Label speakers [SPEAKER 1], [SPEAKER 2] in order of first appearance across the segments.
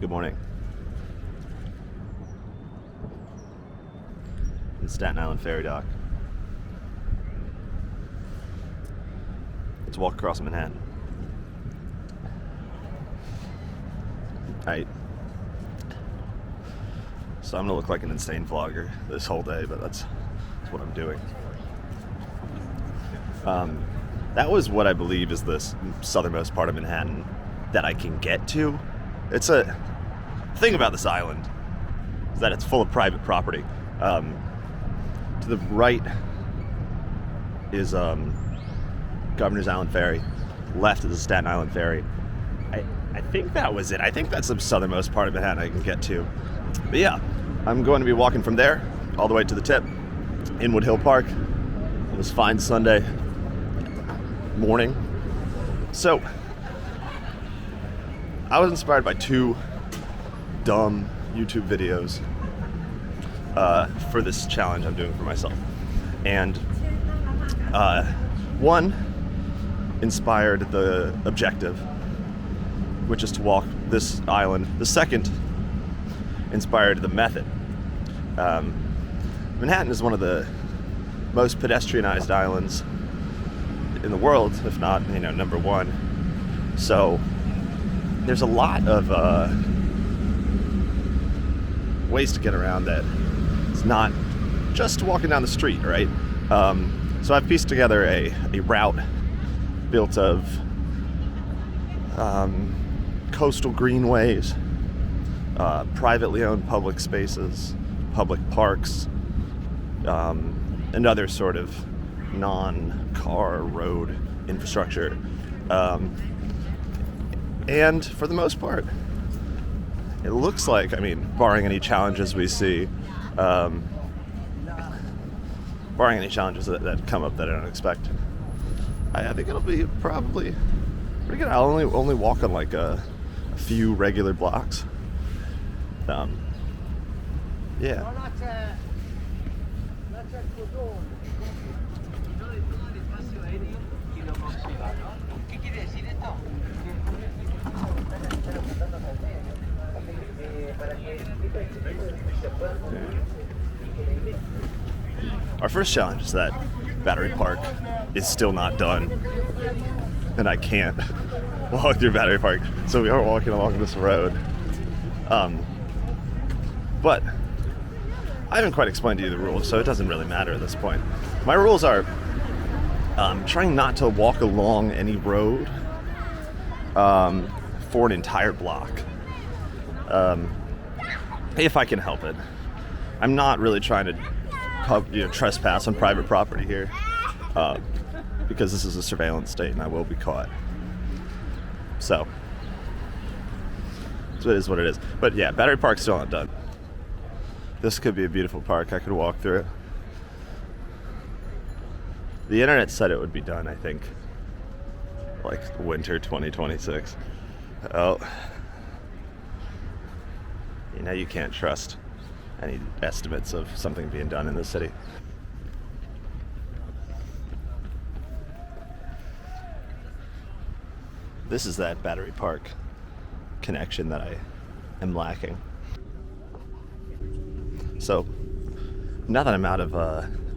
[SPEAKER 1] Good morning. In Staten Island Ferry Dock. Let's walk across Manhattan. So I'm gonna look like an insane vlogger this whole day, but that's what I'm doing. That was what I believe is the southernmost part of Manhattan that I can get to. It's a thing about this island is that it's full of private property. To the right is Governor's Island Ferry. Left is the Staten Island Ferry. I think that was it. I think that's the southernmost part of Manhattan I can get to. But yeah, I'm going to be walking from there all the way to the tip, Inwood Hill Park, on this fine Sunday morning. So, I was inspired by two dumb YouTube videos for this challenge I'm doing for myself. And one inspired the objective, which is to walk this island. The second inspired the method. Manhattan is one of the most pedestrianized islands in the world, if not, number one. So there's a lot of ways to get around that. It's not just walking down the street, right? So I've pieced together a route built of coastal greenways, privately owned public spaces, public parks, and other sort of non-car road infrastructure. And for the most part, it looks like, barring any challenges we see, barring any challenges that come up that I don't expect, I think it'll be probably pretty good. I'll only walk on like a few regular blocks. Yeah. Our first challenge is that Battery Park is still not done, and I can't walk through Battery Park, so we are walking along this road. But I haven't quite explained to you the rules, so it doesn't really matter at this point. My rules are trying not to walk along any road for an entire block, if I can help it. I'm not really trying to trespass on private property here, because this is a surveillance state and I will be caught. So it is what it is. But yeah, Battery Park's still not done. This could be a beautiful park. I could walk through it. The internet said it would be done, I think, like winter 2026. Oh, you can't trust any estimates of something being done in this city. This is that Battery Park connection that I am lacking. So, now that I'm out of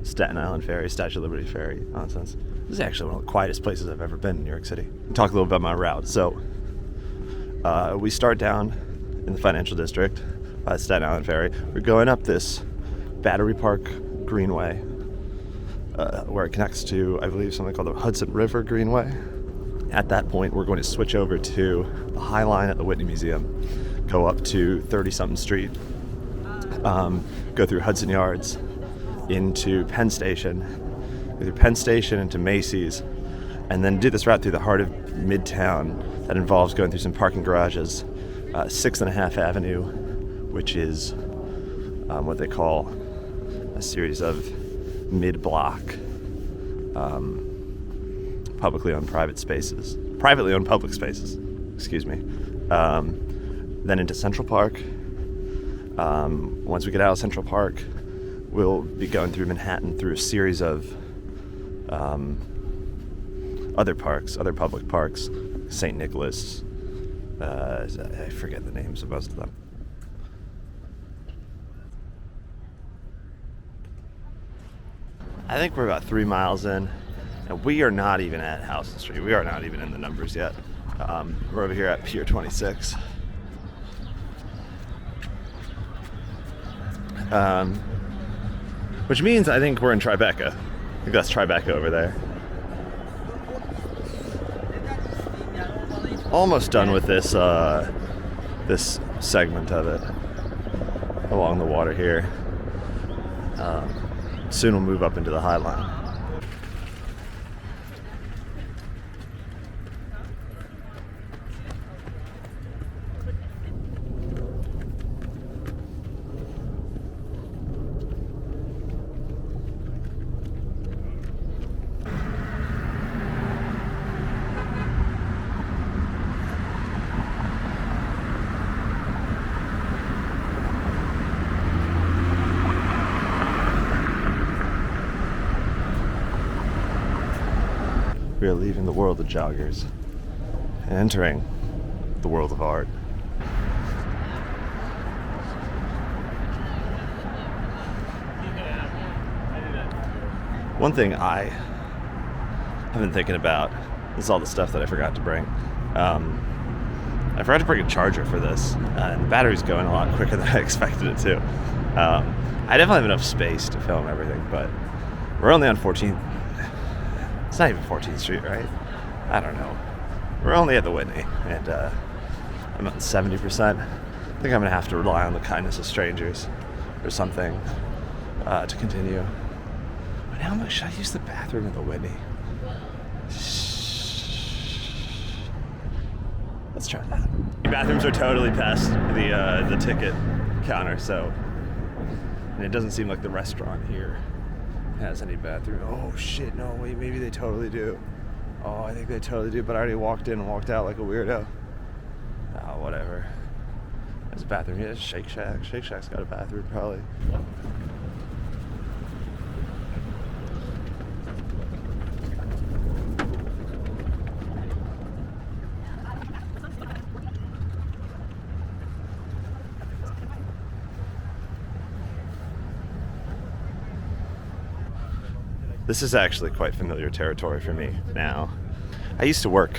[SPEAKER 1] Staten Island Ferry, Statue of Liberty Ferry nonsense, this is actually one of the quietest places I've ever been in New York City. Talk a little about my route. So, we start down in the financial district by Staten Island Ferry. We're going up this Battery Park Greenway, where it connects to, I believe, something called the Hudson River Greenway. At that point, we're going to switch over to the High Line at the Whitney Museum, go up to 30-something Street, go through Hudson Yards, into Penn Station, go through Penn Station into Macy's, and then do this route through the heart of Midtown that involves going through some parking garages, 6.5 Avenue, which is what they call a series of mid-block privately owned public spaces, then into Central Park. Once we get out of Central Park, we'll be going through Manhattan through a series of other parks, other public parks, St. Nicholas, I forget the names of most of them. I think we're about 3 miles in, and we are not even at Houston Street. We are not even in the numbers yet. We're over here at Pier 26. Which means I think we're in Tribeca. I think that's Tribeca over there. Almost done with this this segment of it along the water here. Soon we'll move up into the High Line. We are leaving the world of joggers and entering the world of art. One thing I have been thinking about is all the stuff that I forgot to bring. I forgot to bring a charger for this, and the battery's going a lot quicker than I expected it to. I definitely have enough space to film everything, but we're only on 14th. It's not even 14th Street, right? I don't know. We're only at the Whitney, and I'm at 70%. I think I'm gonna have to rely on the kindness of strangers or something to continue. But how much should I use the bathroom at the Whitney? Let's try that. The bathrooms are totally past the ticket counter, so and it doesn't seem like the restaurant here has any bathroom. Oh shit, no, wait, maybe they totally do. Oh, I think they totally do, but I already walked in and walked out like a weirdo. Oh, whatever. There's a bathroom here. Shake Shack. Shake Shack's got a bathroom, probably. This is actually quite familiar territory for me now. I used to work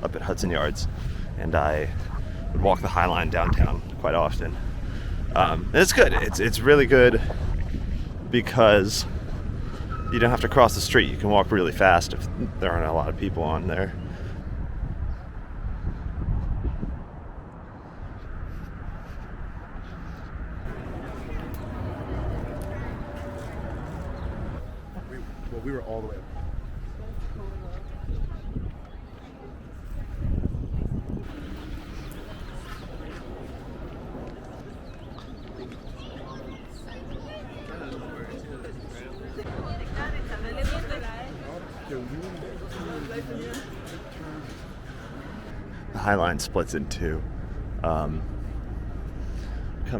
[SPEAKER 1] up at Hudson Yards, and I would walk the High Line downtown quite often. And it's good. It's really good because you don't have to cross the street. You can walk really fast if there aren't a lot of people on there.
[SPEAKER 2] We were all the way up.
[SPEAKER 1] The High Line splits in two. Coming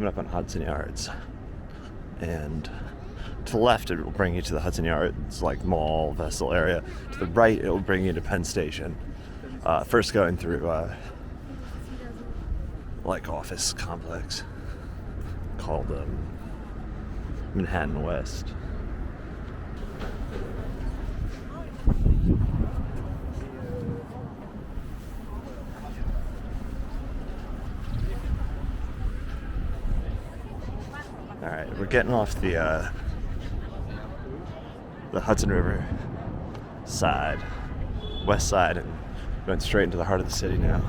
[SPEAKER 1] up on Hudson Yards, and to the left, it will bring you to the Hudson Yards, like mall, vessel area. To the right, it will bring you to Penn Station. First going through, like office complex called Manhattan West. All right, we're getting off the Hudson River side, west side, and going straight into the heart of the city now.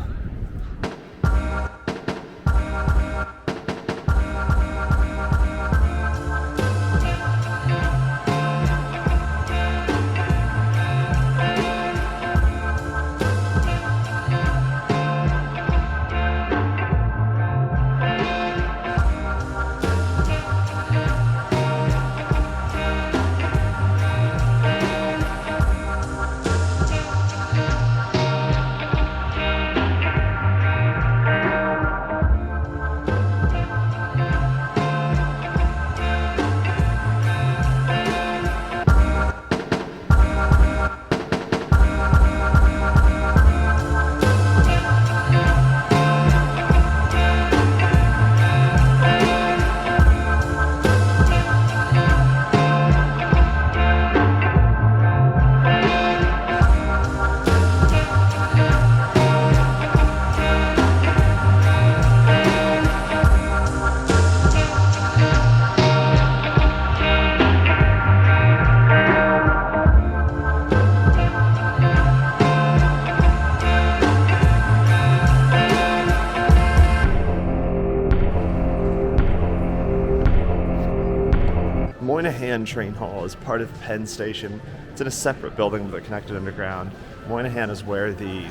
[SPEAKER 1] Moynihan Train Hall is part of Penn Station. It's in a separate building, but they're connected underground. Moynihan is where the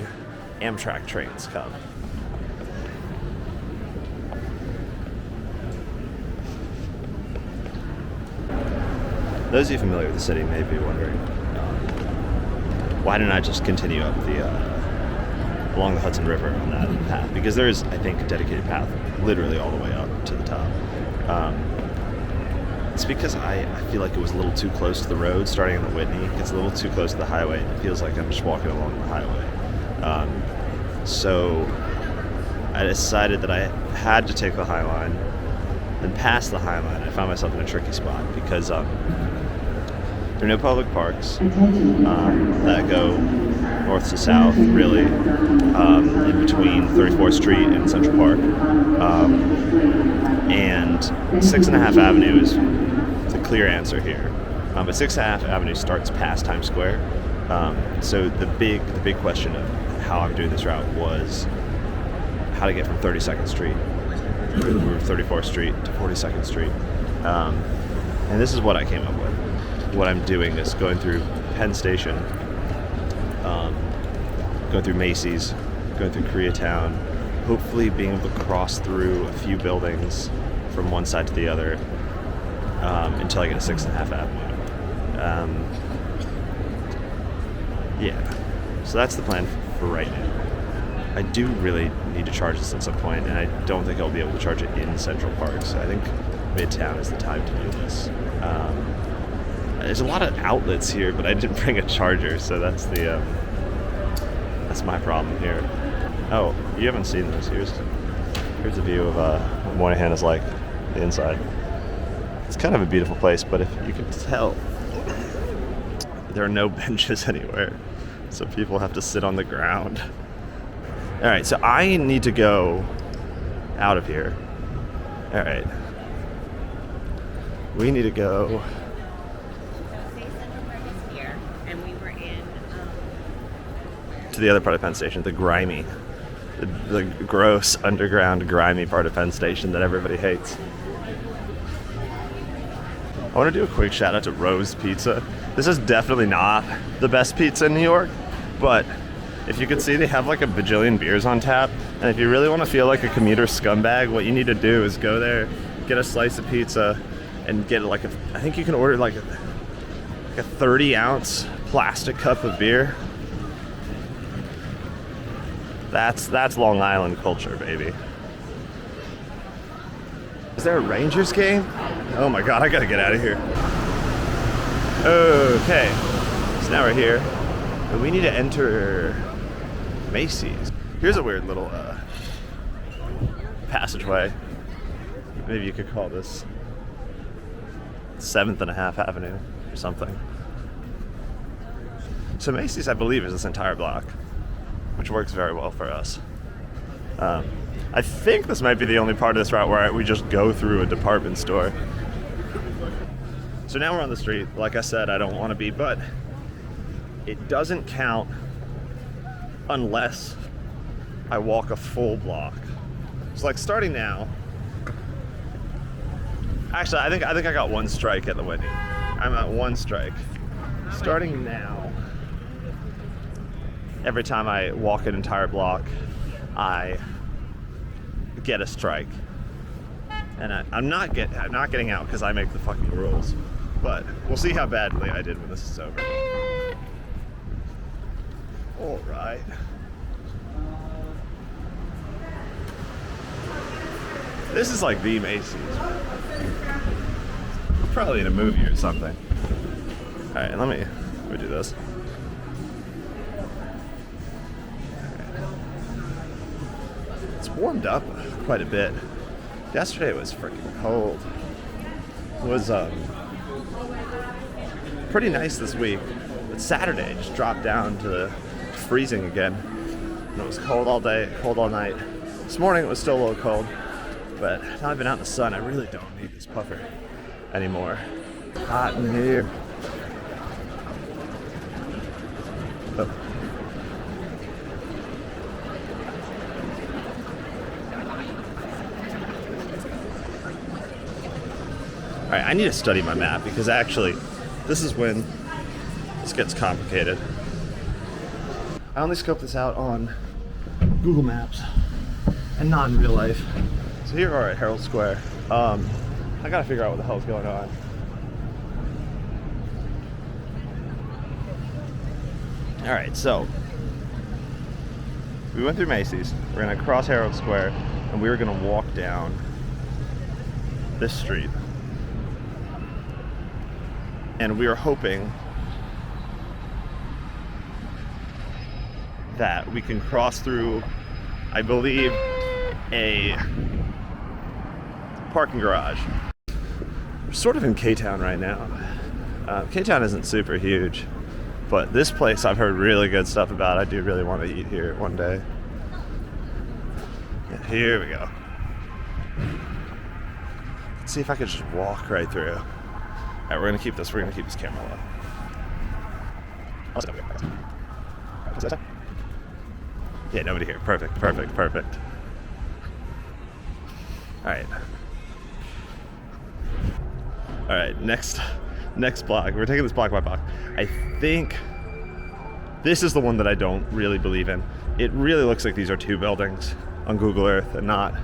[SPEAKER 1] Amtrak trains come. Those of you familiar with the city may be wondering, why didn't I just continue up along the Hudson River on that path? Because there is, I think, a dedicated path literally all the way up to the top. It's because I feel like it was a little too close to the road starting in the Whitney. It's a little too close to the highway. It feels like I'm just walking along the highway. So I decided that I had to take the High Line. Then past the High Line, I found myself in a tricky spot because there are no public parks that go north to south, really, in between 34th Street and Central Park. And 6.5 Avenue is the clear answer here. But 6.5 Avenue starts past Times Square. So the big question of how I'm doing this route was how to get from 32nd Street or 34th Street to 42nd Street. And this is what I came up with. What I'm doing is going through Penn Station, going through Macy's, going through Koreatown, hopefully being able to cross through a few buildings from one side to the other until I get to 6.5 Avenue. Yeah, so that's the plan for right now. I do really need to charge this at some point, and I don't think I'll be able to charge it in Central Park, so I think Midtown is the time to do this. There's a lot of outlets here, but I didn't bring a charger, so that's my problem here. Oh, you haven't seen this. Here's a view of what Moynihan is like, the inside. It's kind of a beautiful place, but if you can tell, there are no benches anywhere, so people have to sit on the ground. All right, so I need to go out of here. All right. We need to go. To the other part of Penn Station, the grimy, the gross, underground, grimy part of Penn Station that everybody hates. I want to do a quick shout out to Rose Pizza. This is definitely not the best pizza in New York, but if you can see, they have like a bajillion beers on tap, and if you really want to feel like a commuter scumbag, what you need to do is go there, get a slice of pizza, and get I think you can order like a 30-ounce plastic cup of beer. That's Long Island culture, baby. Is there a Rangers game? Oh my god, I gotta get out of here. Okay, so now we're here, and we need to enter Macy's. Here's a weird little passageway. Maybe you could call this 7.5 Avenue or something. So Macy's, I believe, is this entire block, which works very well for us. I think this might be the only part of this route where we just go through a department store. So now we're on the street. Like I said, I don't want to be, but it doesn't count unless I walk a full block. So like starting now, actually I think I got one strike at the Whitney. I'm at one strike. Starting now, every time I walk an entire block, I get a strike. And I'm not getting out because I make the fucking rules. But we'll see how badly I did when this is over. All right. This is like the Macy's. Probably in a movie or something. All right, let me do this. It's warmed up quite a bit. Yesterday it was freaking cold. It was pretty nice this week, but Saturday just dropped down to freezing again. And it was cold all day, cold all night. This morning it was still a little cold, but now I've been out in the sun, I really don't need this puffer anymore. Hot in here. Oh. All right, I need to study my map because actually, this is when this gets complicated. I only scoped this out on Google Maps and not in real life. So here we are at Herald Square. I gotta figure out what the hell's going on. All right, so we went through Macy's. We're gonna cross Herald Square, and we were gonna walk down this street. And we are hoping that we can cross through, I believe, a parking garage. We're sort of in K-Town right now. K-Town isn't super huge, but this place I've heard really good stuff about. I do really want to eat here one day. Yeah, here we go. Let's see if I could just walk right through. All right, we're gonna keep this camera low. Yeah, nobody here. Perfect. All right, next block. We're taking this block by block. I think this is the one that I don't really believe in. It really looks like these are two buildings on Google Earth and not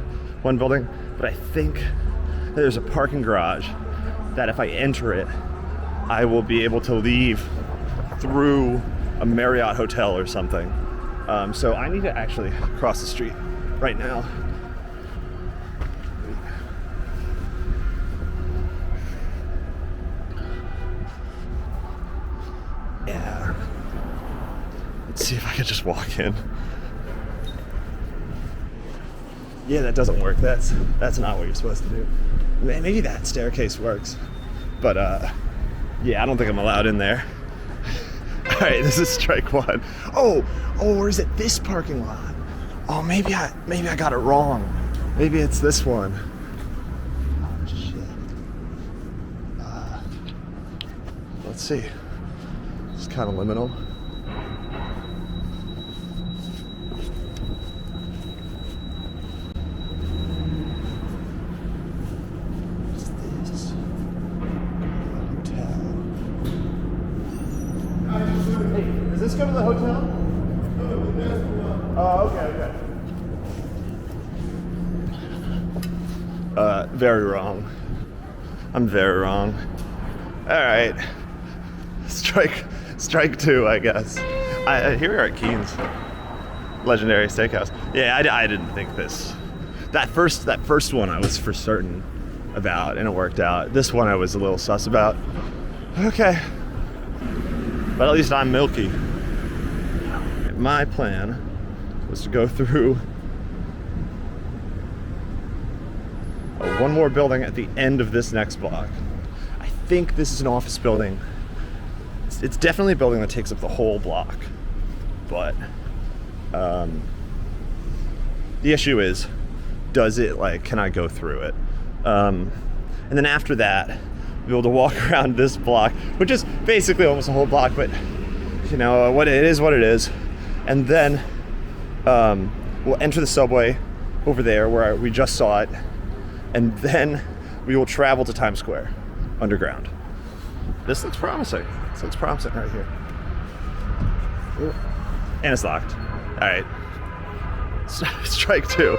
[SPEAKER 1] one building, but I think there's a parking garage that if I enter it, I will be able to leave through a Marriott hotel or something. So I need to actually cross the street right now. Yeah. Let's see if I can just walk in. Yeah, that doesn't work. That's not what you're supposed to do. Maybe that staircase works, but yeah, I don't think I'm allowed in there. All right, this is strike one. Oh, or is it this parking lot? Oh, maybe I got it wrong. Maybe it's this one. Oh shit. Let's see. It's kind of liminal. Does this go to the hotel? Oh, okay. Very wrong. I'm very wrong. All right. Strike two, I guess. Here we are at Keen's Legendary Steakhouse. Yeah, I didn't think this. That first one I was for certain about, and it worked out. This one I was a little sus about. Okay. But at least I'm milky. My plan was to go through one more building at the end of this next block. I think this is an office building. It's definitely a building that takes up the whole block. But the issue is, can I go through it? And then after that, be able to walk around this block, which is basically almost a whole block, but you know, what it is. And then we'll enter the subway over there where we just saw it, and then we will travel to Times Square underground. This looks promising. Right here. Ooh. And it's locked. All right. Strike two.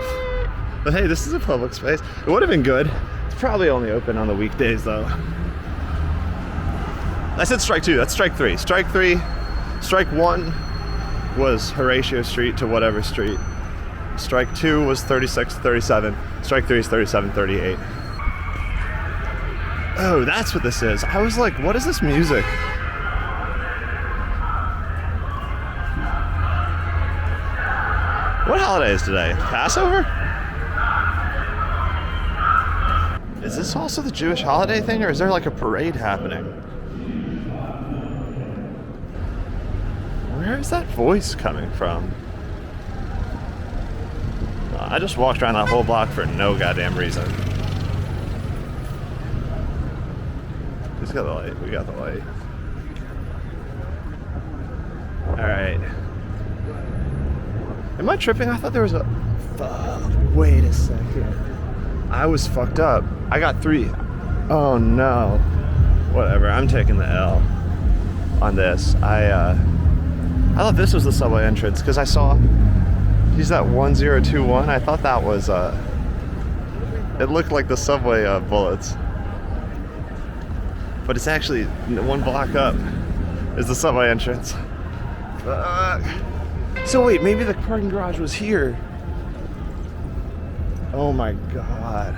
[SPEAKER 1] But hey, this is a public space. It would have been good. It's probably only open on the weekdays though. I said strike two, that's strike three. Strike one was Horatio Street to whatever street. Strike two was 36 to 37. Strike three is 37, 38. Oh, that's what this is. I was like, what is this music? What holiday is today? Passover? Is this also the Jewish holiday thing, or is there like a parade happening? Where is that voice coming from? I just walked around that whole block for no goddamn reason. Who's got the light? We got the light. Alright. Am I tripping? I thought there was a... Fuck. Wait a second. I was fucked up. I got three. Oh no. Whatever, I'm taking the L on this. I thought this was the subway entrance because I saw he's at 1021. I thought that was it looked like the subway bullets. But it's actually one block up is the subway entrance. So wait, maybe the parking garage was here. Oh my god.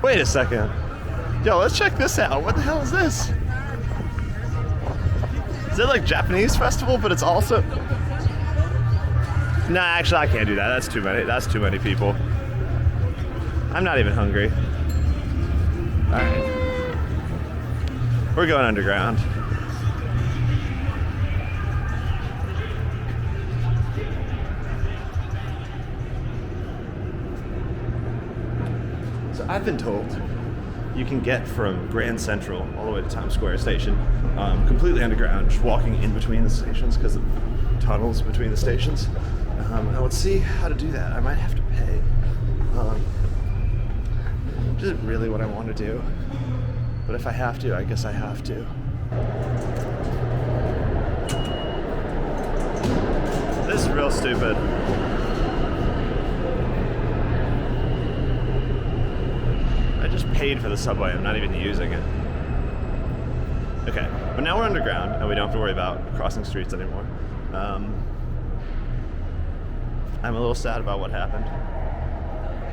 [SPEAKER 1] Wait a second. Yo, let's check this out. What the hell is this? Is it like Japanese festival, but it's also... Nah, actually I can't do that. That's too many. That's too many people. I'm not even hungry. Alright. We're going underground. So I've been told you can get from Grand Central all the way to Times Square Station completely underground, just walking in between the stations because of tunnels between the stations. Now let's see how to do that. I might have to pay. Which isn't really what I want to do. But if I have to, I guess I have to. This is real stupid. I just paid for the subway. I'm not even using it. Okay, but now we're underground and we don't have to worry about crossing streets anymore. I'm a little sad about what happened.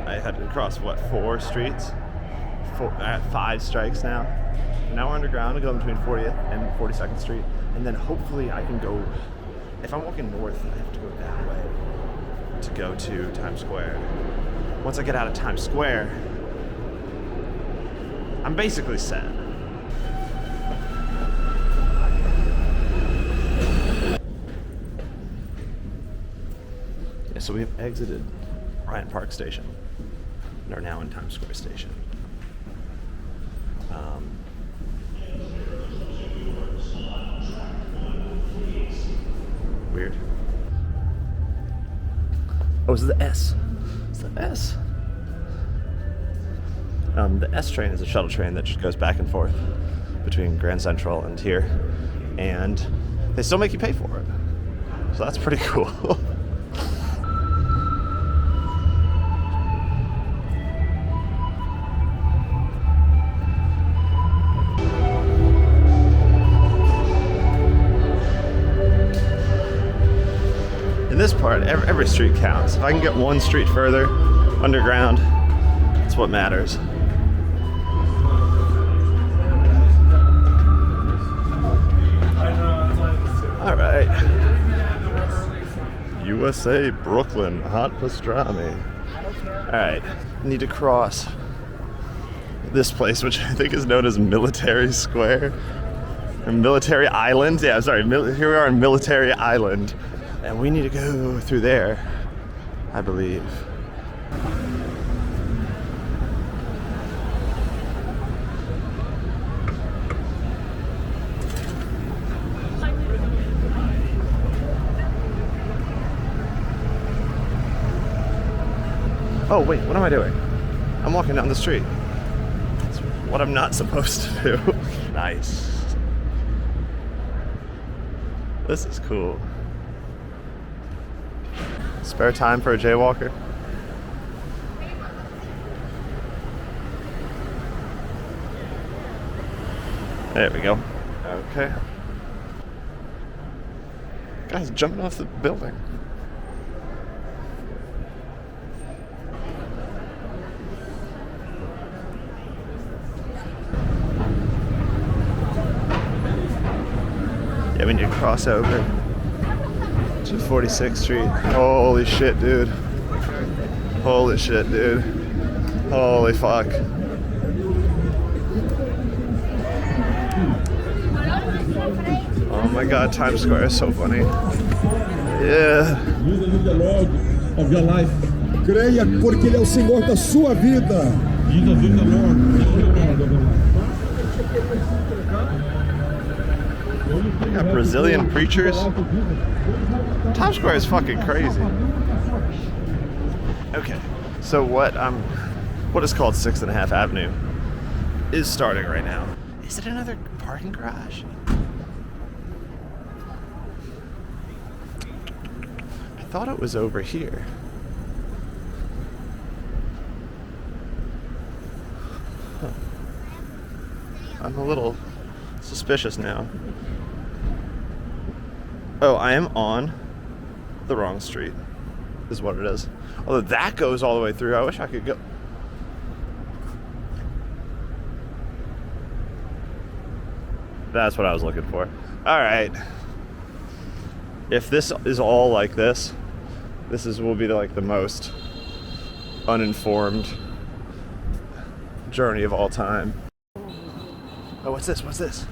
[SPEAKER 1] I had to cross, what, 4 streets? I have 5 strikes now. Now we're underground, I go between 40th and 42nd Street, and then hopefully I can go, if I'm walking north, I have to go that way to go to Times Square. Once I get out of Times Square, I'm basically set. Yeah, so we have exited Bryant Park Station and are now in Times Square Station. Weird. Oh, it's the S. It's the S. The S train is a shuttle train that just goes back and forth between Grand Central and here, and they still make you pay for it. So that's pretty cool. In this part, every street counts. If I can get one street further underground, that's what matters. All right. USA Brooklyn hot pastrami. All right, need to cross this place, which I think is known as Military Square or Military Island. Yeah, sorry. Here we are in Military Island. And we need to go through there, I believe. Oh wait, what am I doing? I'm walking down the street. That's what I'm not supposed to do. Nice. This is cool. Spare time for a jaywalker? There we go. Okay. Guy's jumping off the building. Yeah, we need to cross over to 46th Street. Holy shit, dude. Holy shit, dude. Holy fuck. Oh my god, Times Square is so funny. Yeah.
[SPEAKER 3] Jesus is the Lord of your life.
[SPEAKER 4] Creia porque Ele é o Senhor da sua vida.
[SPEAKER 3] Jesus is the Lord of your life.
[SPEAKER 1] Got Brazilian preachers. Times Square is fucking crazy. Okay, so what is called 6.5 Avenue is starting right now. Is it another parking garage? I thought it was over here. Huh. I'm a little suspicious now. Oh, I am on the wrong street, is what it is. Although that goes all the way through. I wish I could go. That's what I was looking for. All right. If this is all like this will be like the most uninformed journey of all time. Oh, what's this? What's this?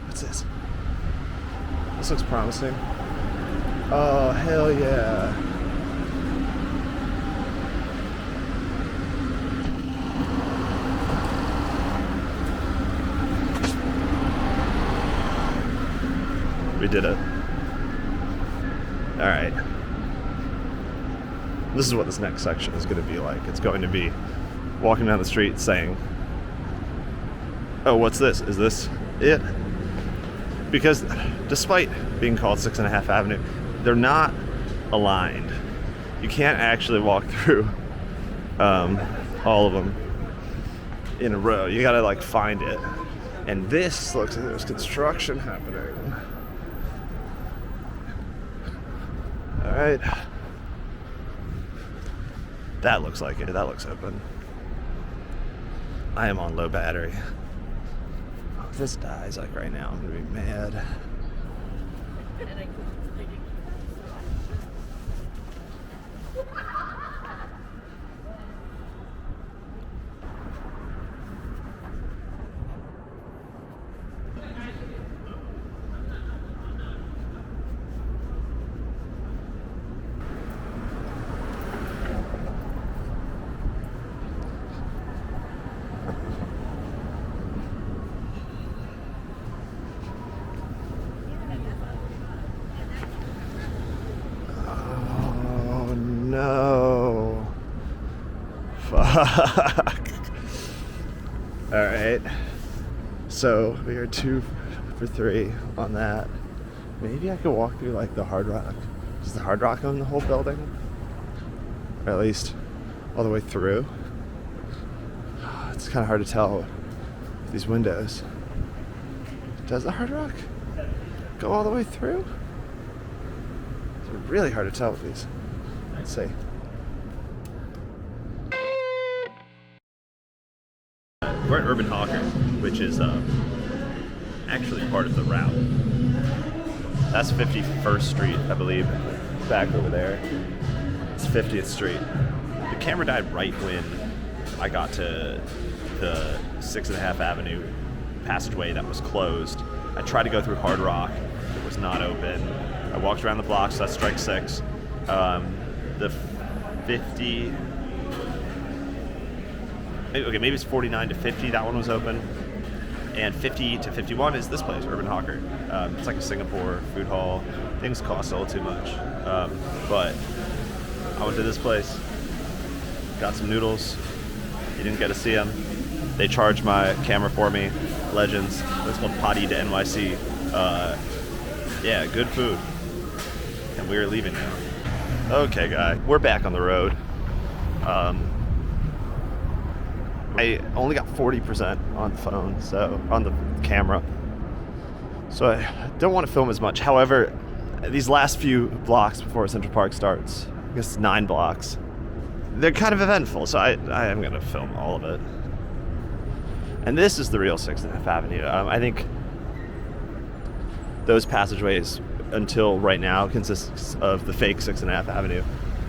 [SPEAKER 1] What's this? This looks promising. Oh, hell yeah. We did it. All right. This is what this next section is going to be like. It's going to be walking down the street saying, oh, what's this? Is this it? Because despite being called 6.5 Avenue, they're not aligned. You can't actually walk through all of them in a row. You gotta like find it. And this looks like there's construction happening. All right. That looks like it. That looks open. I am on low battery. If this dies like right now, I'm gonna be mad. No. Fuck. Alright. So we are 2 for 3 on that. Maybe I could walk through like the Hard Rock. Does the Hard Rock own the whole building? Or at least all the way through? It's kind of hard to tell with these windows. Does the Hard Rock go all the way through? It's really hard to tell with these. Let's see. We're at Urban Hawker, which is actually part of the route. That's 51st Street, I believe, back over there. It's 50th Street. The camera died right when I got to the 6.5 Avenue passageway that was closed. I tried to go through Hard Rock. It was not open. I walked around the block, so that's strike 6. The 50, okay, maybe it's 49 to 50, that one was open. And 50 to 51 is this place, Urban Hawker. It's like a Singapore food hall. Things cost a little too much. But I went to this place, got some noodles. You didn't get to see them. They charged my camera for me. Legends. It's called Potty to NYC. Yeah, good food. And we are leaving now. Okay, guy, we're back on the road. I only got 40% on the phone, so on the camera. So I don't want to film as much. However, these last few blocks before Central Park starts, I guess it's 9 blocks, they're kind of eventful, so I am going to film all of it. And this is the real 6.5 Avenue. I think those passageways until right now consists of the fake 6.5 Avenue.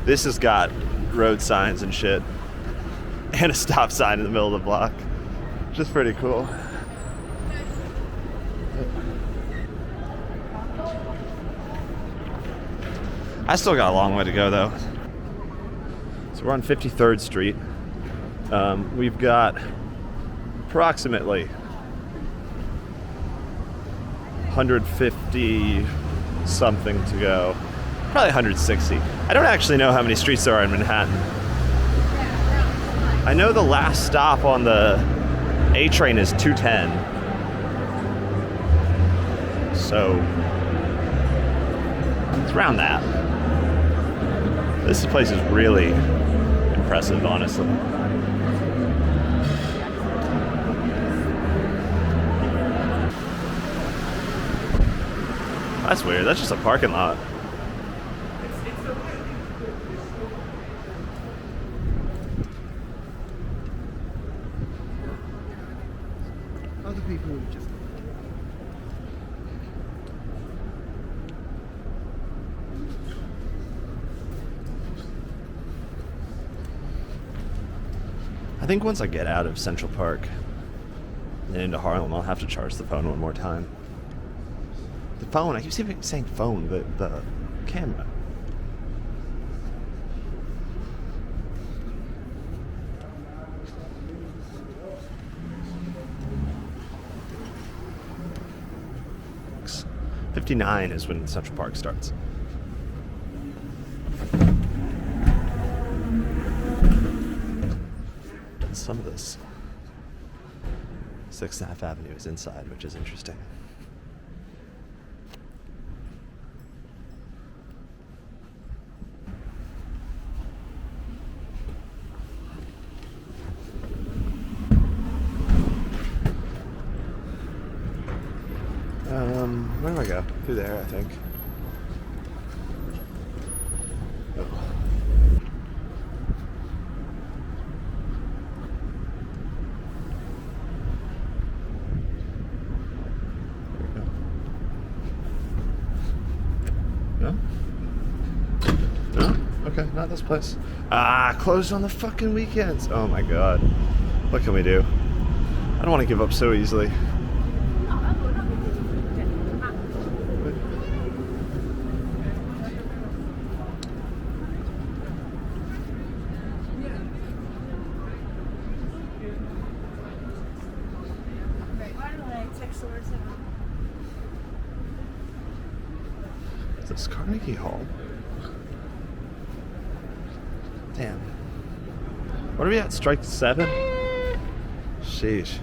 [SPEAKER 1] This has got road signs and shit and a stop sign in the middle of the block, which is pretty cool. I still got a long way to go though. So we're on 53rd Street. We've got approximately 150 something to go. Probably 160. I don't actually know how many streets there are in Manhattan. I know the last stop on the A train is 210. So it's around that. This place is really impressive, honestly. That's weird. That's just a parking lot.
[SPEAKER 2] Other people would just.
[SPEAKER 1] I think once I get out of Central Park and into Harlem, I'll have to charge the phone one more time. The phone, I keep saying phone, the camera. '59 is when Central Park starts. Some of this 6th Avenue is inside, which is interesting. Where do I go? Through there, I think. Oh. No? No? Okay, not this place. Ah, closed on the fucking weekends. Oh my god. What can we do? I don't want to give up so easily. Is this Carnegie Hall? Damn. What are we at? Strike 7? Sheesh.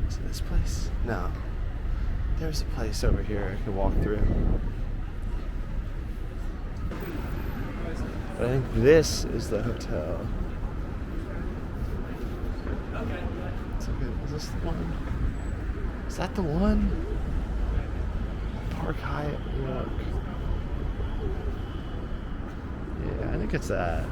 [SPEAKER 1] Is it this place? No. There's a place over here I can walk through. But I think this is the hotel. It's okay. Is this the one? Is that the one? Park Hyatt, New York. Yeah, I think it's that.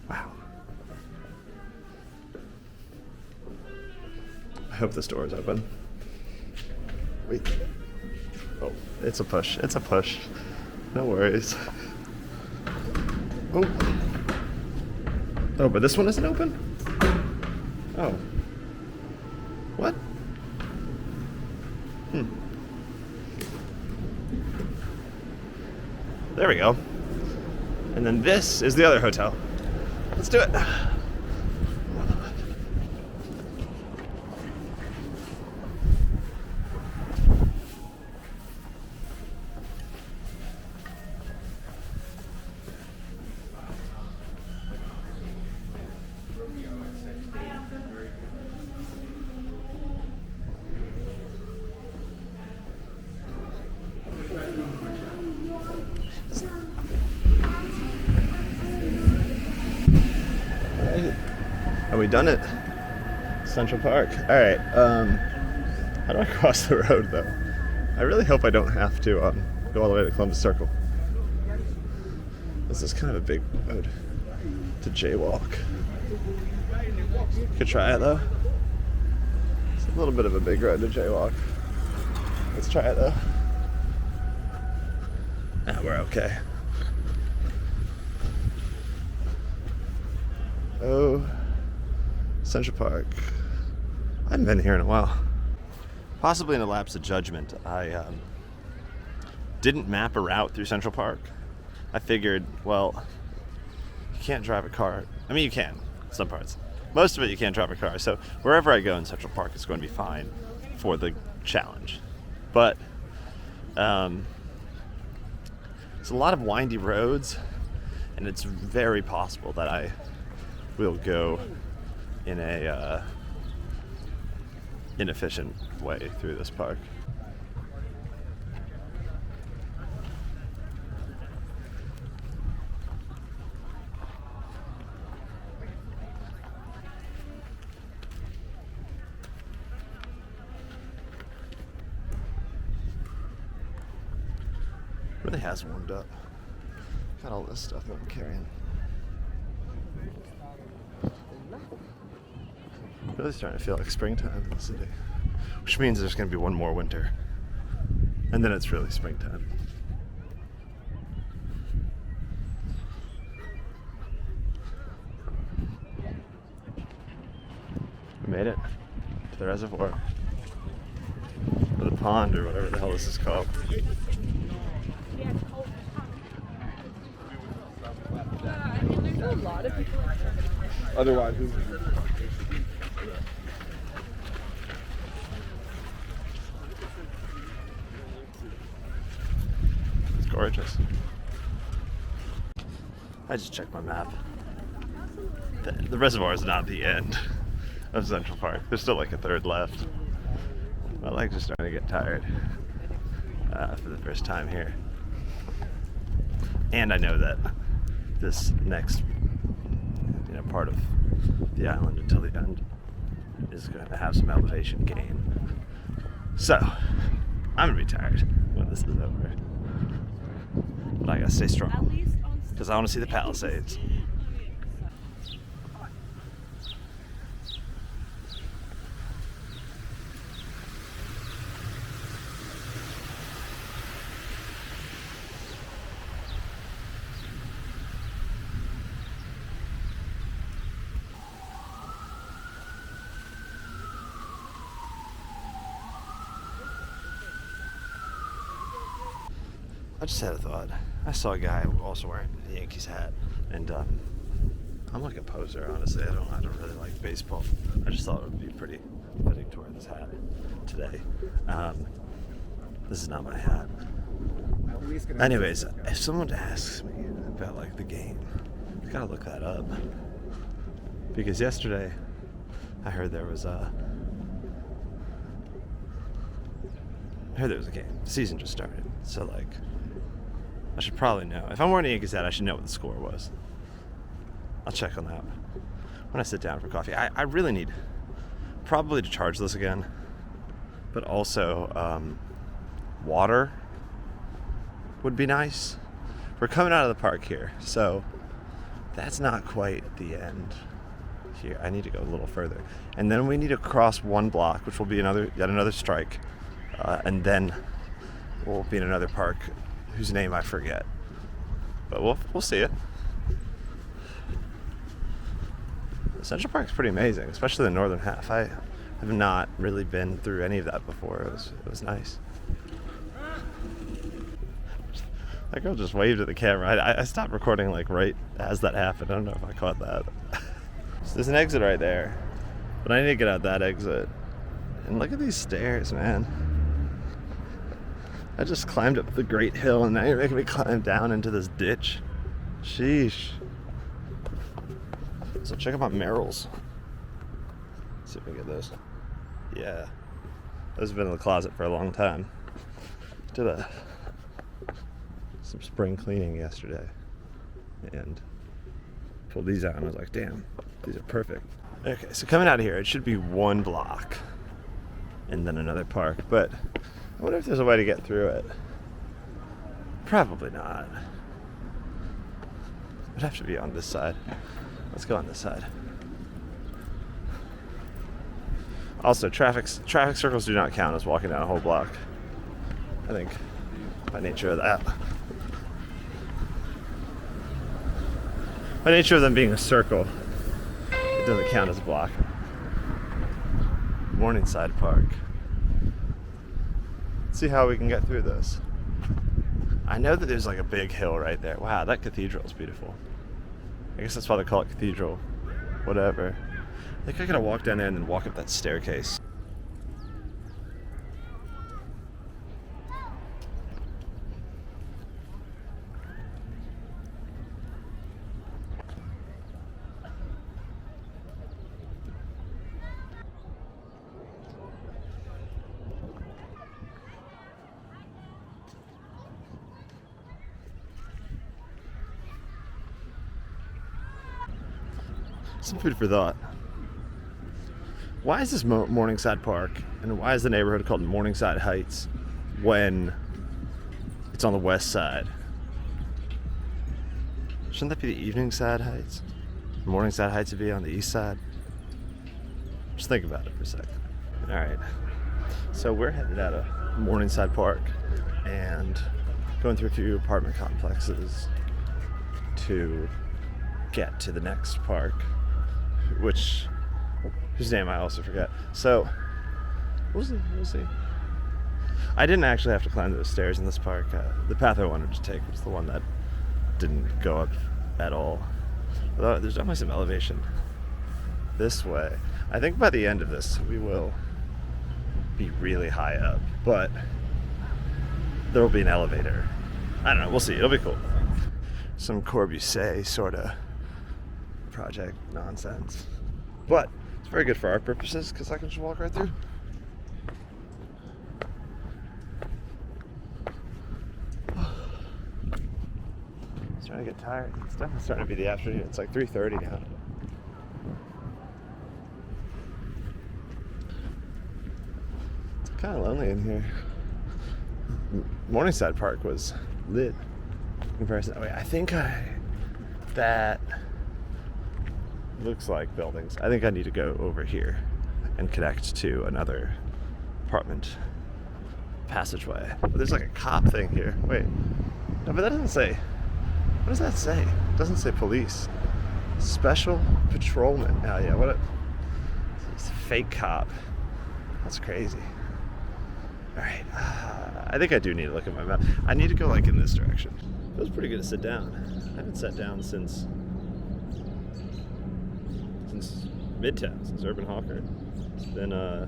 [SPEAKER 1] Wow. I hope this door is open. Wait. Oh, it's a push. It's a push. No worries. Oh. Oh, but this one isn't open? Oh. What? There we go. And then this is the other hotel. Let's do it. And we done it. Central Park. All right. How do I cross the road though? I really hope I don't have to go all the way to Columbus Circle. This is kind of a big road to jaywalk. Could try it though. It's a little bit of a big road to jaywalk. Let's try it though. Ah, we're okay. Oh Central Park. I haven't been here in a while. Possibly in a lapse of judgment, I didn't map a route through Central Park. I figured, well, you can't drive a car. I mean, you can, some parts. Most of it you can't drive a car. So wherever I go in Central Park, it's going to be fine for the challenge. But it's a lot of windy roads, and it's very possible that I will go in a inefficient way through this park. Really has warmed up. Got all this stuff that I'm carrying. Really starting to feel like springtime in the city, which means there's going to be one more winter, and then it's really springtime. We made it to the reservoir, or the pond, or whatever the hell this is called.
[SPEAKER 2] Otherwise,
[SPEAKER 1] It's gorgeous. I just checked my map. The reservoir is not the end of Central Park. There's still like a third left. My legs are starting to get tired for the first time here. And I know that this next part of the island until the end is going to have some elevation gain. So, I'm going to be tired when this is over. But I got to stay strong because I want to see the Palisades. I just had a thought. I saw a guy also wearing a Yankees hat, and I'm like a poser, honestly. I don't really like baseball. I just thought it would be pretty fitting to wear this hat today. This is not my hat. Anyways, if someone asks me about like the game, I gotta look that up, because yesterday I heard there was a game. The season just started, so like, I should probably know. If I'm wearing a Yankees hat, I should know what the score was. I'll check on that when I sit down for coffee. I really need probably to charge this again, but also water would be nice. We're coming out of the park here, so that's not quite the end here. I need to go a little further, and then we need to cross one block, which will be yet another strike, and then we'll be in another park whose name I forget, but we'll see it. Central Park's pretty amazing, especially the northern half. I have not really been through any of that before. It was nice. That girl just waved at the camera. I stopped recording like right as that happened. I don't know if I caught that. So there's an exit right there, but I need to get out that exit. And look at these stairs, man. I just climbed up the great hill, and now you're making me climb down into this ditch. Sheesh. So check out my Merrills. Let's see if we can get those. Yeah. Those have been in the closet for a long time. Did some spring cleaning yesterday, and pulled these out, and I was like, damn, these are perfect. Okay, so coming out of here, it should be one block and then another park, but I wonder if there's a way to get through it. Probably not. It'd have to be on this side. Let's go on this side. Also, traffic circles do not count as walking down a whole block, I think, by nature of that. By nature of them being a circle, it doesn't count as a block. Morningside Park. Let's see how we can get through this. I know that there's like a big hill right there. Wow, that cathedral is beautiful. I guess that's why they call it cathedral. Whatever. I think I gotta walk down there and then walk up that staircase. Some food for thought. Why is this Morningside Park, and why is the neighborhood called Morningside Heights when it's on the west side? Shouldn't that be the Eveningside Heights? Morningside Heights would be on the east side? Just think about it for a second. Alright, so we're headed out of Morningside Park and going through a few apartment complexes to get to the next park, whose name I also forget. So, we'll see. I didn't actually have to climb those stairs in this park. The path I wanted to take was the one that didn't go up at all. Although there's definitely some elevation this way. I think by the end of this, we will be really high up, but there will be an elevator. I don't know, we'll see. It'll be cool. Some Corbusier sort of project nonsense, but it's very good for our purposes because I can just walk right through. I'm starting to get tired. It's definitely starting to be the afternoon. It's like 3:30 now. It's kind of lonely in here. Morningside Park was lit in comparison. Wait, I think that looks like buildings. I think I need to go over here and connect to another apartment passageway. But there's like a cop thing here. Wait, no, but that doesn't say. What does that say? It doesn't say police. Special patrolman. Oh yeah, what a fake cop. That's crazy. All right, I think I do need to look at my map. I need to go like in this direction. It feels pretty good to sit down. I haven't sat down since Midtown, since Urban Hawker. It's been a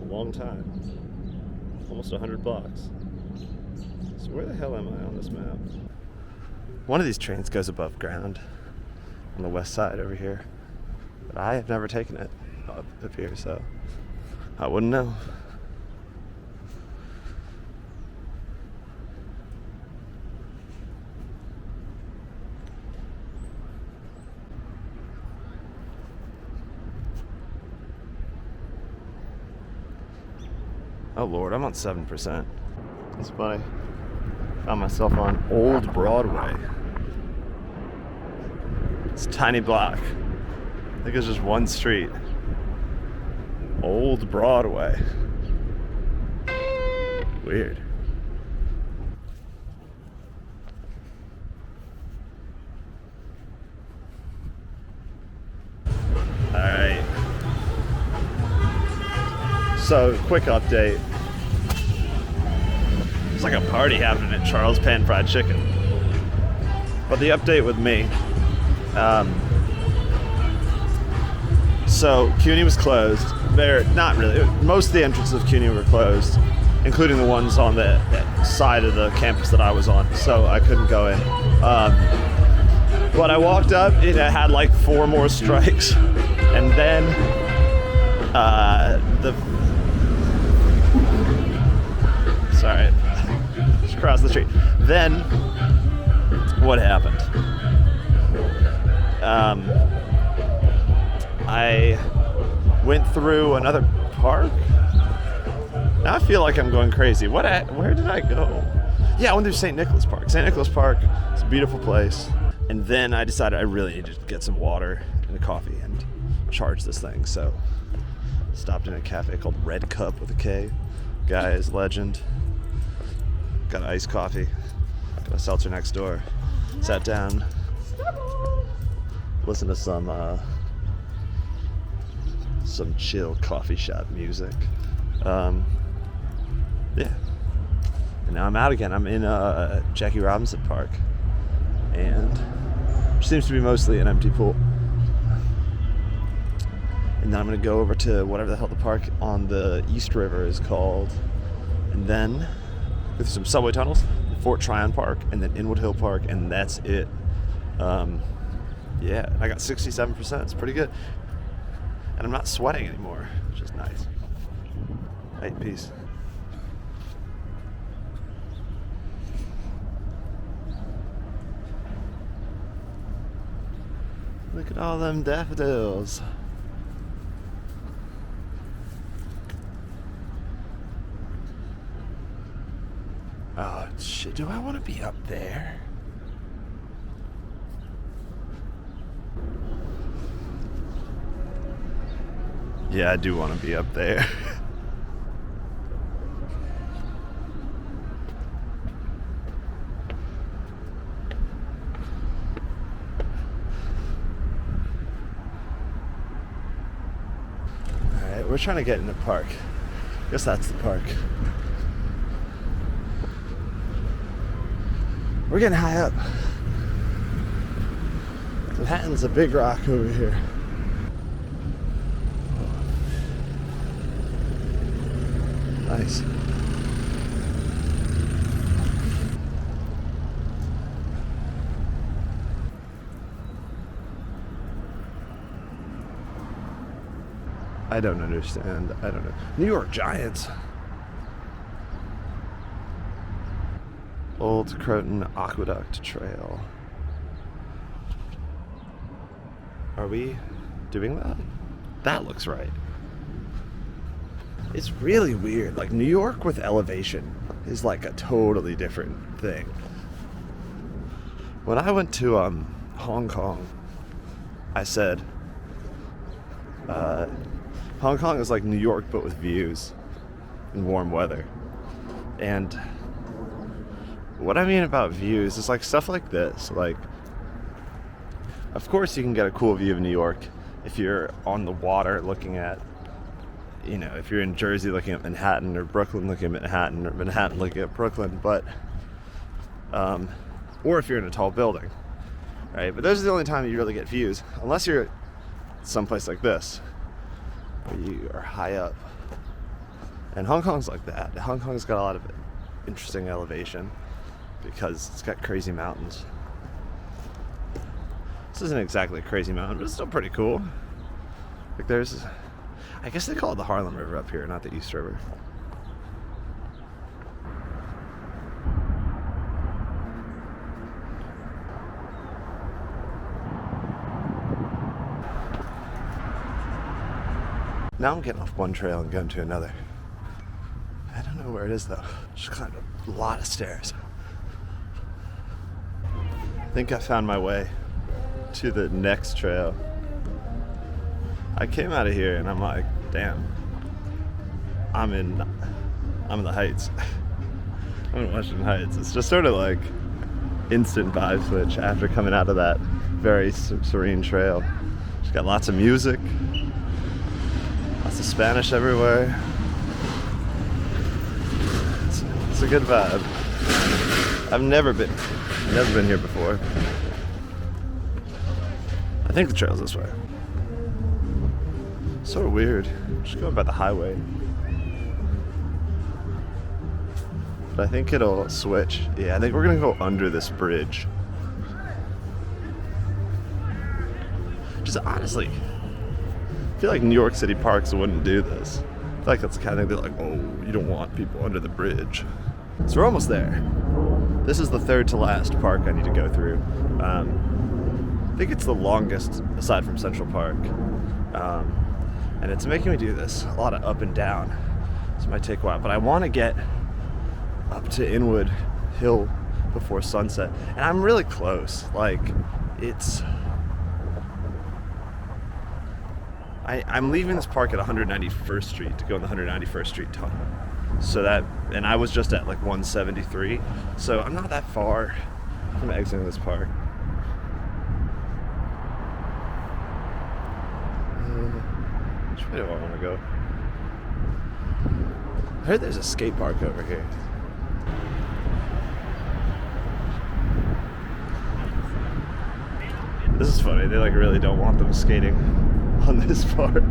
[SPEAKER 1] long time. Almost 100 blocks. So where the hell am I on this map? One of these trains goes above ground on the west side over here. But I have never taken it up here, so I wouldn't know. Oh Lord, I'm on 7%. That's funny. Found myself on Old Broadway. It's a tiny block. I think it's just one street. Old Broadway. Weird. Alright. So, quick update. It's like a party happening at Charles Pan Fried Chicken. But the update with me. So CUNY was closed. Not really. Most of the entrances of CUNY were closed, including the ones on the side of the campus that I was on. So I couldn't go in. But I walked up, it had like 4 more strikes, and then sorry, just across the street. Then what happened? I went through another park. Now I feel like I'm going crazy. Where did I go? Yeah, I went through St. Nicholas Park. St. Nicholas Park is a beautiful place. And then I decided I really needed to get some water and a coffee and charge this thing. So stopped in a cafe called Red Cup with a K. Guy is legend. Got an iced coffee. Got a seltzer next door. Sat down. Listened to some some chill coffee shop music. Yeah. And now I'm out again. I'm in Jackie Robinson Park, and which seems to be mostly an empty pool. And then I'm gonna go over to whatever the hell the park on the East River is called, and then go through some subway tunnels, Fort Tryon Park, and then Inwood Hill Park, and that's it. Yeah, I got 67%. It's pretty good, and I'm not sweating anymore, which is nice. Hey, peace. Look at all them daffodils. Oh, shit, do I want to be up there? Yeah, I do want to be up there. Alright, we're trying to get in the park. Guess that's the park. We're getting high up. Manhattan's a big rock over here. Nice. I don't understand. I don't know. New York Giants. Old Croton Aqueduct Trail. Are we doing that? That looks right. It's really weird. Like, New York with elevation is like a totally different thing. When I went to Hong Kong, I said Hong Kong is like New York but with views and warm weather. And what I mean about views is like stuff like this. Like, of course you can get a cool view of New York if you're on the water looking at, you know, if you're in Jersey looking at Manhattan, or Brooklyn looking at Manhattan, or Manhattan looking at Brooklyn, but or if you're in a tall building, right? But those are the only time you really get views, unless you're at someplace like this, where you are high up. And Hong Kong's like that. Hong Kong's got a lot of interesting elevation because it's got crazy mountains. This isn't exactly a crazy mountain, but it's still pretty cool. Like, there's, I guess they call it the Harlem River up here, not the East River. Now I'm getting off one trail and going to another. I don't know where it is though. Just climbed a lot of stairs. I think I found my way to the next trail. I came out of here and I'm like, damn, I'm in the Heights. I'm in Washington Heights. It's just sort of like instant vibe switch after coming out of that very serene trail. Just got lots of music, lots of Spanish everywhere. It's a good vibe. I've never been here before. I think the trail's this way. Sort of weird. Just going by the highway. But I think it'll switch. Yeah, I think we're gonna go under this bridge. Just honestly, I feel like New York City parks wouldn't do this. I feel like that's the kind of thing they're like, oh, you don't want people under the bridge. So we're almost there. This is the third to last park I need to go through. I think it's the longest aside from Central Park. And it's making me do this. A lot of up and down. This might take a while, but I want to get up to Inwood Hill before sunset. And I'm really close. Like, it's... I'm leaving this park at 191st Street to go in the 191st Street tunnel. So that, and I was just at like 173. So I'm not that far from exiting this park. Which Where do I want to go? I heard there's a skate park over here. This is funny. They like really don't want them skating on this part.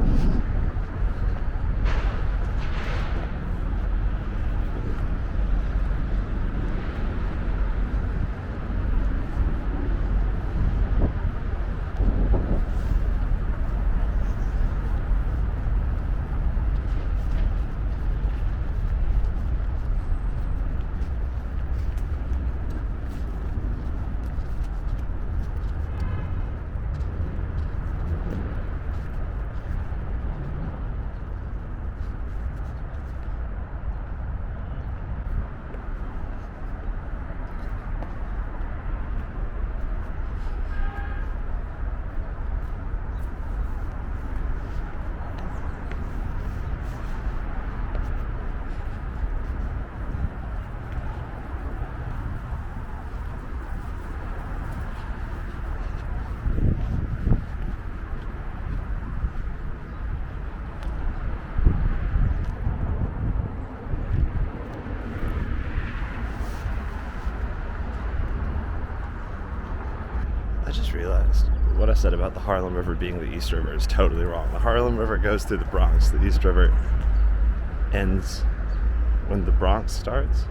[SPEAKER 1] I just realized what I said about the Harlem River being the East River is totally wrong. The Harlem River goes through the Bronx. The East River ends when the Bronx starts.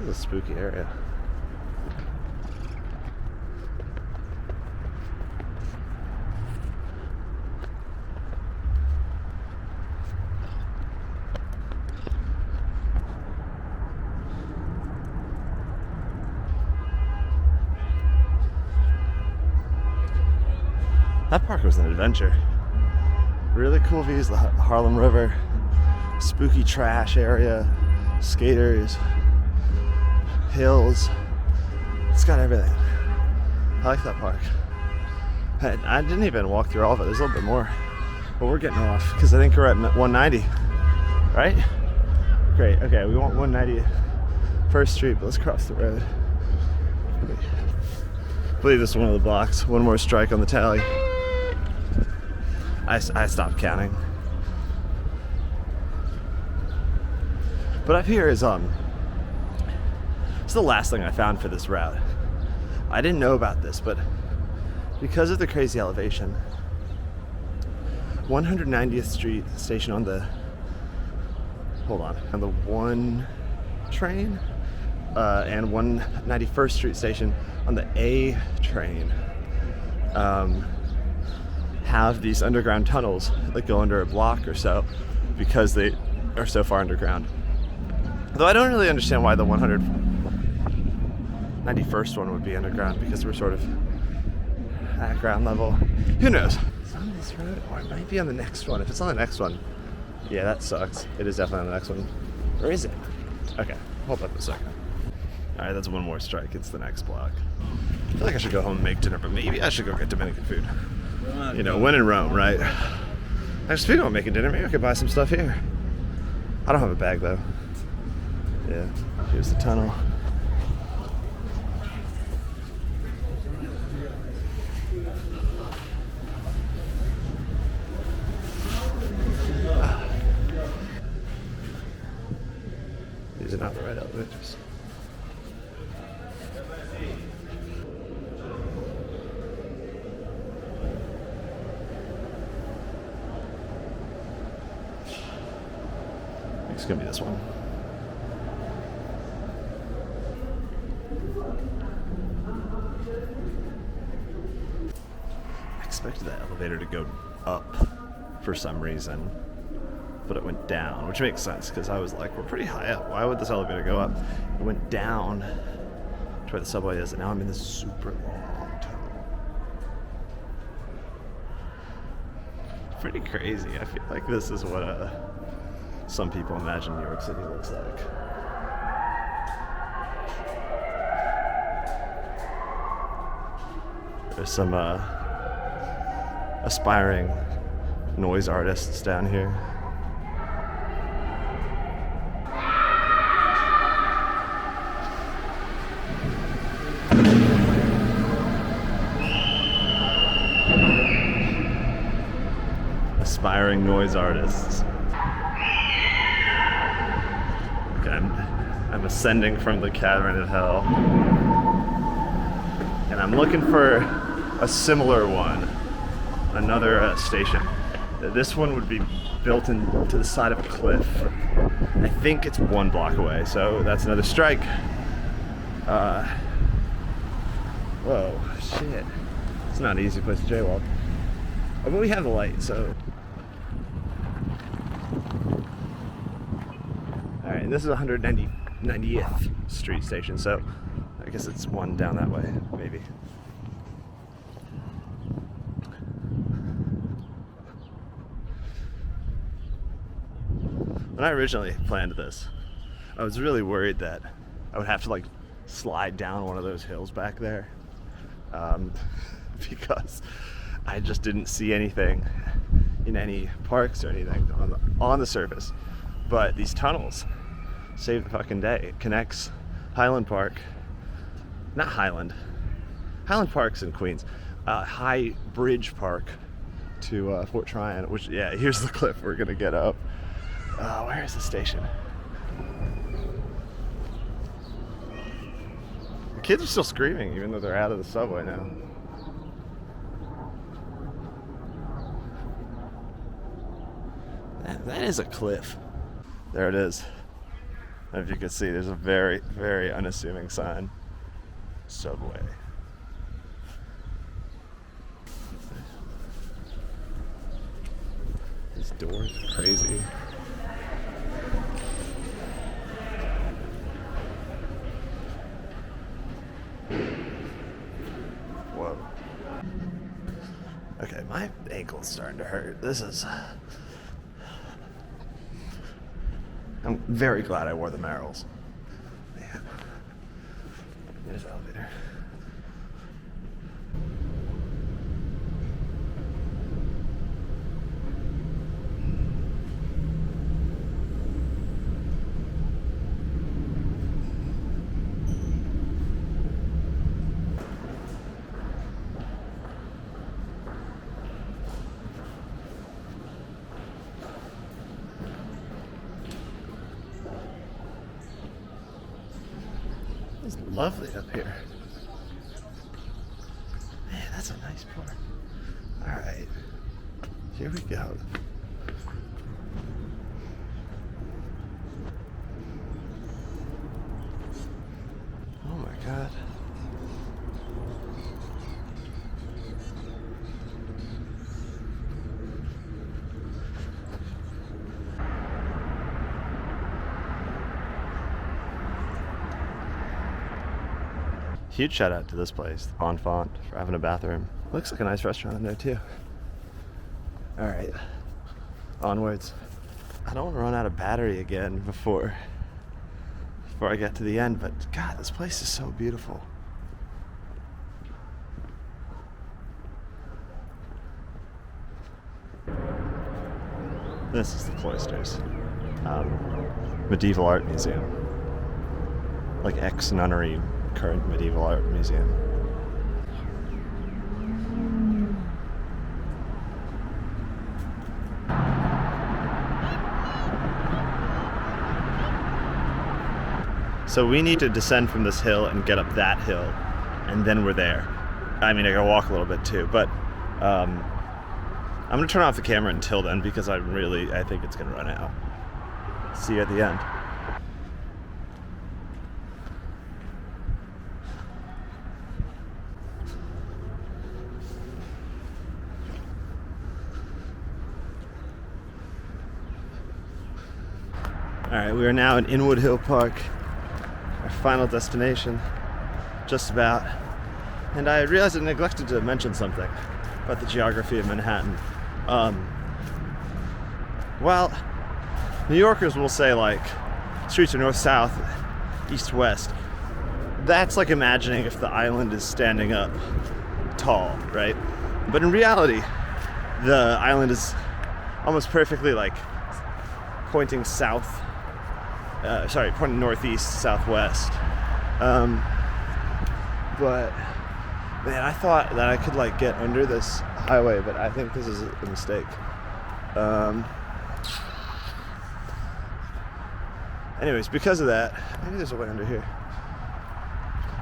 [SPEAKER 1] This is a spooky area. That park was an adventure. Really cool views, the Harlem River, spooky trash area, skaters, hills. It's got everything. I like that park. I didn't even walk through all of it. There's a little bit more, but we're getting off because I think we're at 190, right? Great. Okay, we want 190 First Street, but let's cross the road. I believe this is one of the blocks. One more strike on the tally. I stopped counting. But up here is it's the last thing I found for this route. I didn't know about this, but because of the crazy elevation, 190th Street station on the on the 1 train, and 191st Street station on the A train have these underground tunnels that go under a block or so because they are so far underground. Though I don't really understand why the 191st one would be underground, because we're sort of at ground level. Who knows? It's on this road, or it might be on the next one. If it's on the next one, yeah, that sucks. It is definitely on the next one. Or is it? Okay, hold up a second. Alright, that's one more strike. It's the next block. I feel like I should go home and make dinner, but maybe I should go get Dominican food. You know, when in Rome, right? Actually, speaking of making dinner, maybe I could buy some stuff here. I don't have a bag, though. Yeah, here's the tunnel. These are not the right elevators. It's gonna be this one. I expected that elevator to go up for some reason, but it went down, which makes sense because I was like, we're pretty high up. Why would this elevator go up? It went down to where the subway is, and now I'm in this super long tunnel. It's pretty crazy. I feel like this is what some people imagine New York City looks like. There's some aspiring noise artists down here. aspiring noise artists. Okay, I'm ascending from the cavern of hell, and I'm looking for a similar one, another station. This one would be built into the side of a cliff. I think it's 1 block away, so that's another strike. Whoa, shit. It's not an easy place to jaywalk. But we have the light, so. Alright, and this is 190th Street Station, so I guess it's one down that way, maybe. When I originally planned this, I was really worried that I would have to like slide down one of those hills back there, because I just didn't see anything in any parks or anything on the surface. But these tunnels save the fucking day. It connects Highland Park, not Highland Park's in Queens, High Bridge Park to Fort Tryon, which, yeah, here's the cliff we're gonna get up. Where is the station? The kids are still screaming even though they're out of the subway now. That is a cliff. There it is. And if you can see, there's a very, very unassuming sign. Subway. These doors are crazy. Whoa. Okay, my ankle's starting to hurt. I'm very glad I wore the Merrells. Man. There's the elevator. It's lovely up here. Man, that's a nice park. Alright, here we go. Oh my god. Huge shout out to this place, the Bon Font, for having a bathroom. Looks like a nice restaurant in there too. Alright, onwards. I don't want to run out of battery again before I get to the end, but God, this place is so beautiful. This is the Cloisters, medieval art museum, like ex-nunnery current medieval art museum. So we need to descend from this hill and get up that hill, and then we're there. I mean, I gotta walk a little bit too, but I'm gonna turn off the camera until then because I think it's gonna run out. See you at the end. Alright, we are now in Inwood Hill Park, our final destination, just about. And I realized I neglected to mention something about the geography of Manhattan. Well, New Yorkers will say like, streets are north-south, east-west. That's like imagining if the island is standing up tall, right? But in reality, the island is almost perfectly like pointing south. Pointing northeast, southwest. But man, I thought that I could like get under this highway, but I think this is a mistake. Anyways, because of that, maybe there's a way under here.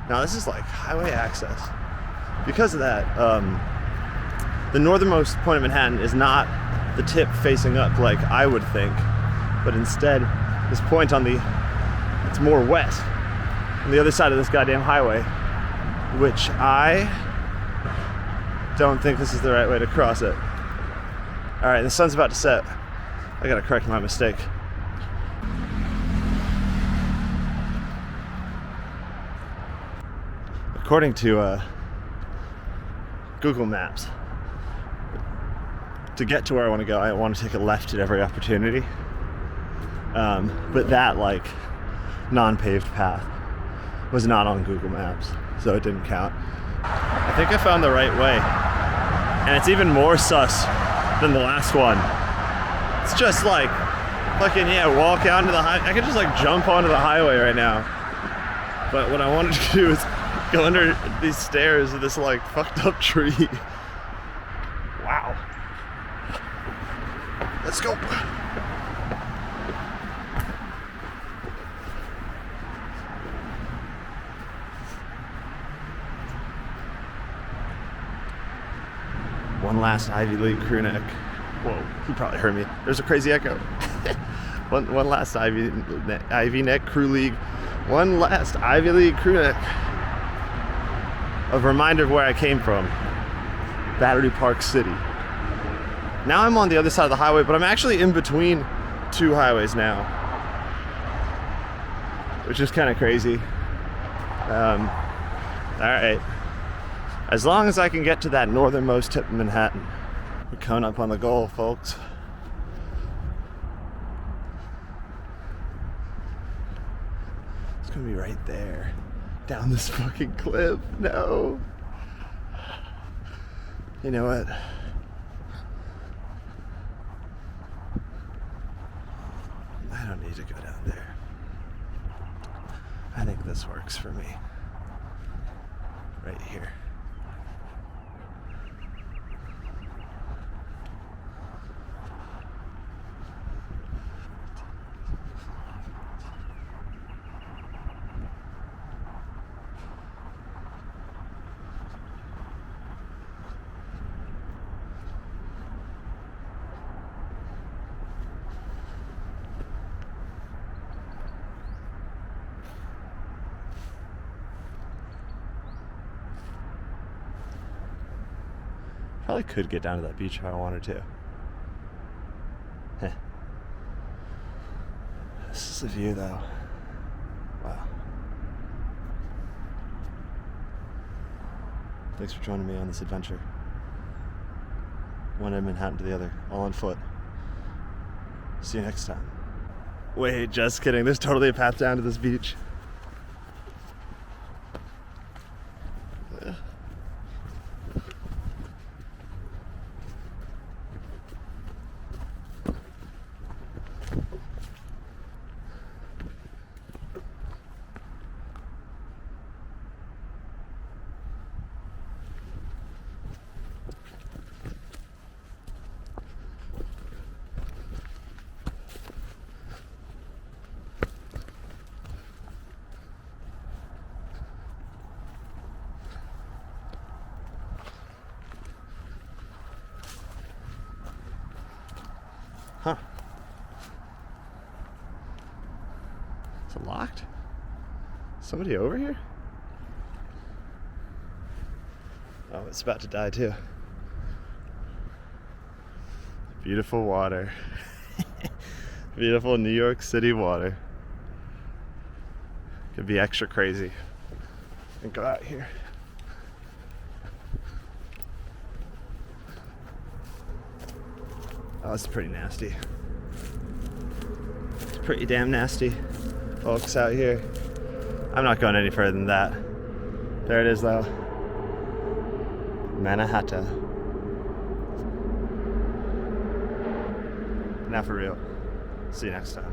[SPEAKER 1] Now this is like highway access. Because of that, the northernmost point of Manhattan is not the tip facing up like I would think, but instead this point it's more west on the other side of this goddamn highway, which I don't think this is the right way to cross it. All right, the sun's about to set. I gotta correct my mistake. According to Google Maps, to get to where I want to go, I want to take a left at every opportunity. But that like non-paved path was not on Google Maps, so it didn't count. I think I found the right way, and it's even more sus than the last one. It's just like fucking walk out into the I could just like jump onto the highway right now. But what I wanted to do is go under these stairs of this like fucked up tree. Wow. Let's go. One last Ivy League crew neck. Whoa, you probably heard me. There's a crazy echo. one last Ivy neck crew league. One last Ivy League crew neck. A reminder of where I came from. Battery Park City. Now I'm on the other side of the highway, but I'm actually in between two highways now, which is kind of crazy. All right. As long as I can get to that northernmost tip of Manhattan, we're coming up on the goal, folks. It's gonna be right there. Down this fucking cliff. No. You know what? I don't need to go down there. I think this works for me. Right here. Probably could get down to that beach if I wanted to. Heh. This is the view though. Wow. Thanks for joining me on this adventure. One end of Manhattan to the other, all on foot. See you next time. Wait, just kidding. There's totally a path down to this beach. Huh. Is it locked? Somebody over here? Oh, it's about to die too. Beautiful water. Beautiful New York City water. Could be extra crazy. And go out here. Oh, it's pretty nasty. It's pretty damn nasty, folks, out here. I'm not going any further than that. There it is, though. Manhattan. Now for real. See you next time.